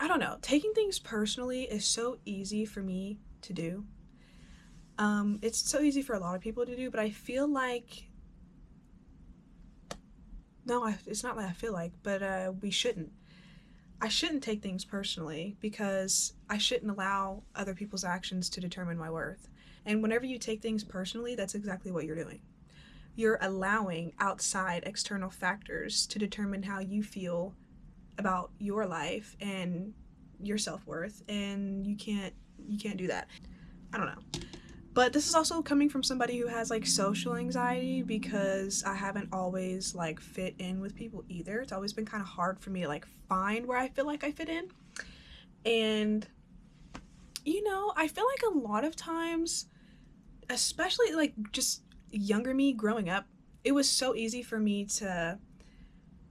I don't know, taking things personally is so easy for me to do. It's so easy for a lot of people to do, but I feel like, no, it's not like I feel like, but we shouldn't. I shouldn't take things personally because I shouldn't allow other people's actions to determine my worth. And whenever you take things personally, that's exactly what you're doing. You're allowing outside external factors to determine how you feel about your life and your self-worth, and you can't do that. I don't know. But this is also coming from somebody who has like social anxiety, because I haven't always like fit in with people either. It's always been kind of hard for me to like find where I feel like I fit in. And I feel like a lot of times, especially like just younger me growing up, it was so easy for me to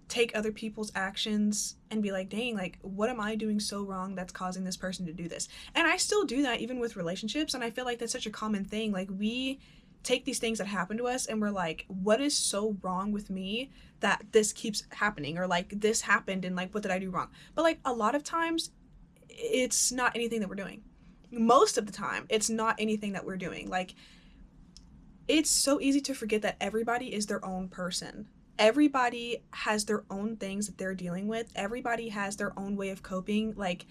take other people's actions and be like, dang, like, what am I doing so wrong that's causing this person to do this? And I still do that even with relationships. And I feel like that's such a common thing. Like, we take these things that happen to us and we're like, what is so wrong with me that this keeps happening? Or like, this happened and like, what did I do wrong? But like, a lot of times, it's not anything that we're doing. Most of the time, it's not anything that we're doing. Like, it's so easy to forget that everybody is their own person. Everybody has their own things that they're dealing with. Everybody has their own way of coping. Like,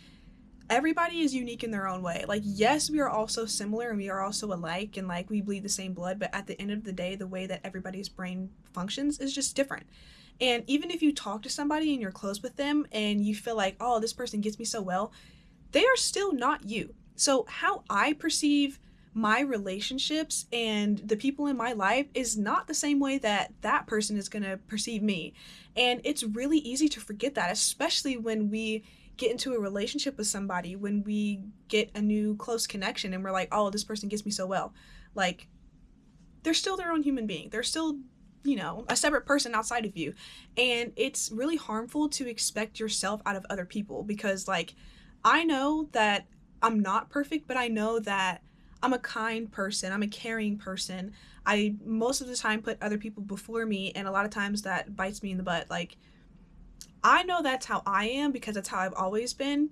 everybody is unique in their own way. Like, yes, we are all so similar and we are all so alike and like we bleed the same blood, but at the end of the day, the way that everybody's brain functions is just different. And even if you talk to somebody and you're close with them and you feel like, oh, this person gets me so well, they are still not you. So how I perceive my relationships and the people in my life is not the same way that that person is going to perceive me. And it's really easy to forget that, especially when we get into a relationship with somebody, when we get a new close connection and we're like, oh, this person gets me so well. Like, they're still their own human being. They're still, a separate person outside of you. And it's really harmful to expect yourself out of other people because, like, I know that I'm not perfect, but I know that I'm a kind person. I'm a caring person. I most of the time put other people before me, and a lot of times that bites me in the butt. Like, I know that's how I am because that's how I've always been,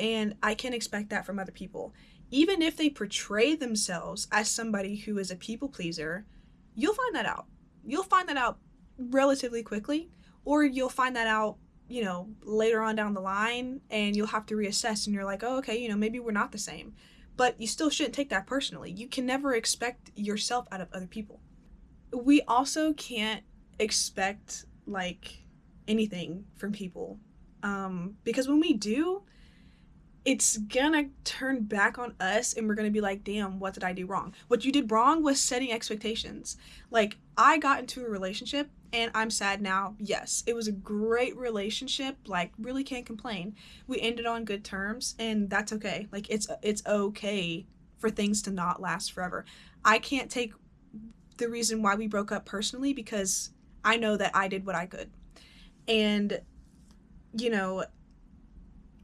and I can expect that from other people. Even if they portray themselves as somebody who is a people pleaser, you'll find that out. You'll find that out relatively quickly, or you'll find that out, later on down the line, and you'll have to reassess, and you're like, oh, okay, maybe we're not the same. But you still shouldn't take that personally. You can never expect yourself out of other people. We also can't expect, like, anything from people. Because when we do, it's gonna turn back on us and we're gonna be like, damn, what did I do wrong? What you did wrong was setting expectations. Like, I got into a relationship and I'm sad now. Yes, it was a great relationship. Like, really can't complain. We ended on good terms and that's okay. Like, it's okay for things to not last forever. I can't take the reason why we broke up personally because I know that I did what I could. And,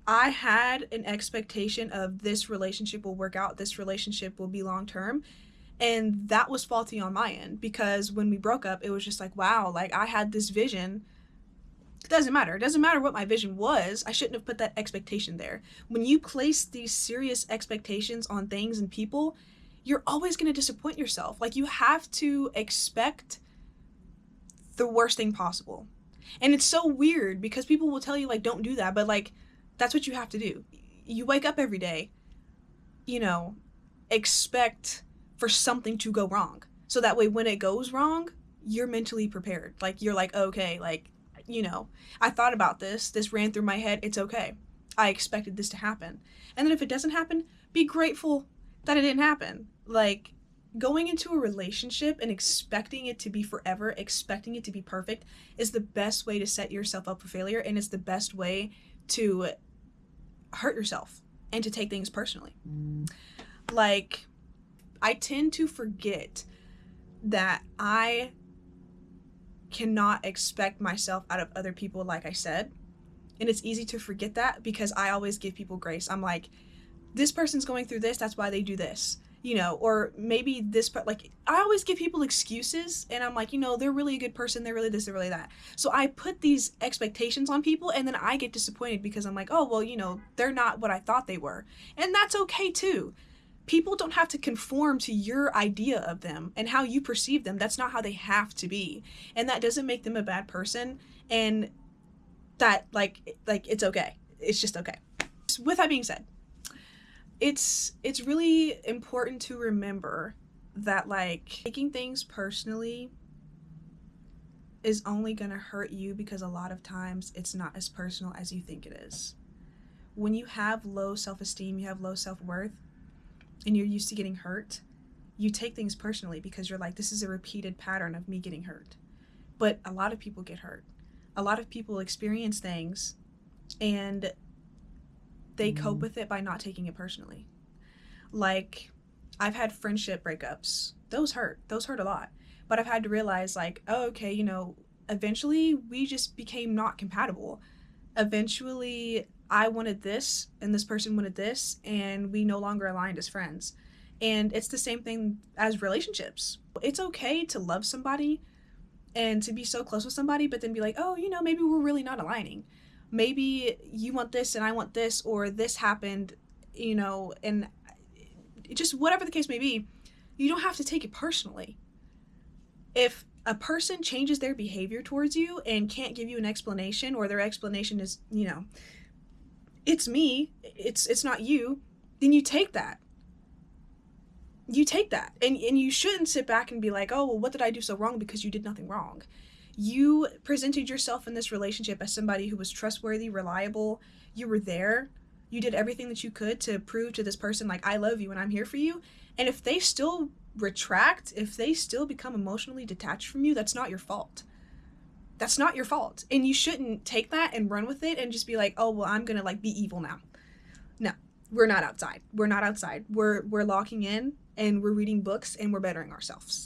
I had an expectation of this relationship will work out, this relationship will be long term. And that was faulty on my end because when we broke up, it was just like, wow, like I had this vision. It doesn't matter. It doesn't matter what my vision was. I shouldn't have put that expectation there. When you place these serious expectations on things and people, you're always going to disappoint yourself. Like, you have to expect the worst thing possible. And it's so weird because people will tell you, like, don't do that. But, like, that's what you have to do. You wake up every day, expect for something to go wrong. So that way when it goes wrong, you're mentally prepared. Like, you're like, okay, like, I thought about this. This ran through my head. It's okay. I expected this to happen. And then if it doesn't happen, be grateful that it didn't happen. Like, going into a relationship and expecting it to be forever, expecting it to be perfect, is the best way to set yourself up for failure, and it's the best way to hurt yourself and to take things personally. Like, I tend to forget that I cannot expect myself out of other people, like I said. And it's easy to forget that because I always give people grace. I'm like, this person's going through this, that's why they do this. or maybe this part, like, I always give people excuses, and I'm like, they're really a good person, they're really this, they're really that. So I put these expectations on people, and then I get disappointed because I'm like, oh, well, they're not what I thought they were. And that's okay too. People don't have to conform to your idea of them and how you perceive them. That's not how they have to be. And that doesn't make them a bad person. And that, like it's okay. It's just okay. With that being said, it's really important to remember that, like, taking things personally is only going to hurt you, because a lot of times it's not as personal as you think it is. When you have low self-esteem, you have low self-worth, and you're used to getting hurt, you take things personally because you're like, this is a repeated pattern of me getting hurt. But a lot of people get hurt. A lot of people experience things and they cope with it by not taking it personally. Like, I've had friendship breakups. Those hurt a lot. But I've had to realize, like, oh, okay, eventually we just became not compatible. Eventually I wanted this and this person wanted this, and we no longer aligned as friends. And it's the same thing as relationships. It's okay to love somebody and to be so close with somebody, but then be like, oh, maybe we're really not aligning. Maybe you want this and I want this, or this happened, and just whatever the case may be, you don't have to take it personally. If a person changes their behavior towards you and can't give you an explanation, or their explanation is, it's me, it's not you, then you take that. And you shouldn't sit back and be like, oh, well, what did I do so wrong? Because you did nothing wrong. You presented yourself in this relationship as somebody who was trustworthy, reliable. You were there. You did everything that you could to prove to this person, like, I love you and I'm here for you. And if they still retract, if they still become emotionally detached from you, that's not your fault. That's not your fault. And you shouldn't take that and run with it and just be like, oh, well, I'm gonna, like, be evil now. No, we're not outside. We're locking in, and we're reading books, and we're bettering ourselves.